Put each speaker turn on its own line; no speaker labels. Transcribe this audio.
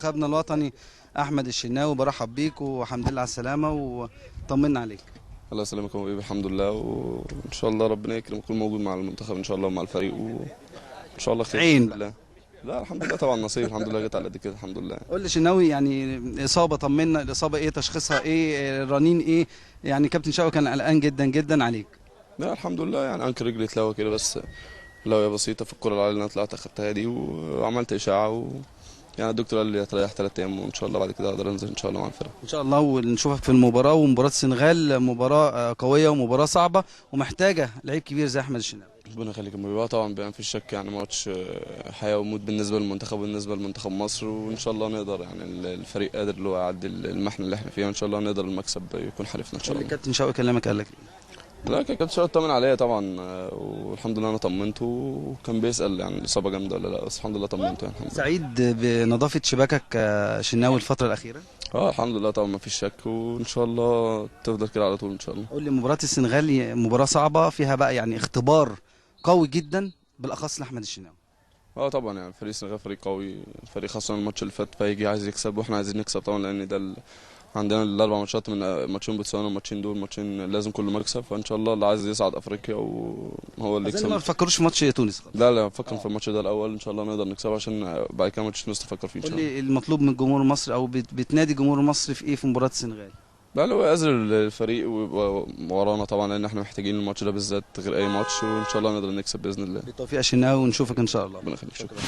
منتخبنا الوطني احمد الشناوي، برحب بيك والحمد لله على السلامه وطمنا عليك.
الله يسلمك يا حبيبي، الحمد لله، وان شاء الله ربنا يكرم يكون موجود مع المنتخب ان شاء الله ومع الفريق، وان شاء الله خير
عين
الحمد لله. لا الحمد لله طبعا نصيب، الحمد لله جت على قد كده الحمد لله.
قول لي شناوي، يعني اصابه، طمنا، الاصابه ايه تشخيصها، ايه الرنين ايه؟ يعني كابتن شوقي كان قلقان جدا جدا عليك.
لا الحمد لله، يعني انكر رجلي اتلوى كده بس، لوية بسيطة في الكرة اللي انا طلعت اخدتها دي وعملت اشاعة يعني الدكتور قال لي هتريح 3 ايام وان شاء الله بعد كده اقدر انزل ان شاء الله مع الفرقة
ان شاء الله، ونشوفك في المباراه. ومباراه السنغال مباراه قويه ومباراه صعبه ومحتاجه لعيب كبير زي احمد الشناوي.
ربنا يخليك يا حبيبي. طبعا بيبقى في شك، يعني ماتش حياة وموت بالنسبة للمنتخب وبالنسبة لمنتخب مصر، وان شاء الله نقدر، يعني الفريق قادر اللي هو يعدي المحنة اللي احنا فيها، وان شاء الله نقدر المكسب يكون حليفنا ان شاء الله.
الكابتن شوقي كلمك قال لك ايه؟
لا كان كابتن شوقي اطمن عليا طبعا، والحمد لله انا طمنته، وكان بيسأل يعني الاصابة جامدة ولا لا، بس الحمد لله طمنته يعني الحمد لله.
سعيد بنظافه شباكك شناوي الفتره الاخيره؟
الحمد لله طبعا ما فيش شك، وان شاء الله تفضل كده على طول ان شاء الله.
قول لي، مباراه السنغال مباراه صعبه فيها بقى يعني اختبار قوي جدا بالاخص لاحمد الشناوي.
طبعا يعني فريق السنغال فريق قوي، فريق خاصة الماتش اللي فات فهيجي عايز يكسب، واحنا عايزين نكسب طبعا، لان ده عندنا الاربع ماتشات، من ماتشين بوتسوانا والماتشين دول ماتشين لازم كله مكسب، فان شاء الله اللي عايز يصعد افريقيا وهو اللي يكسب.
ما تفكروش في ماتش تونس خالص.
لا نفكر في الماتش ده الاول ان شاء الله نقدر نكسبه، عشان بعد كده ماتش تونس نفكر فيه ان شاء
قول
الله.
لي المطلوب من الجمهور المصري او بتنادي الجمهور المصري في ايه في مباراه السنغال؟
لا هو يعزل الفريق ويبقى ورانا طبعا، لان احنا محتاجين الماتش ده بالذات غير اي ماتش، وان شاء الله نقدر نكسب باذن الله.
بالتوفيق يا شناوي ونشوفك ان شاء الله.
ربنا يخليك، شكرا.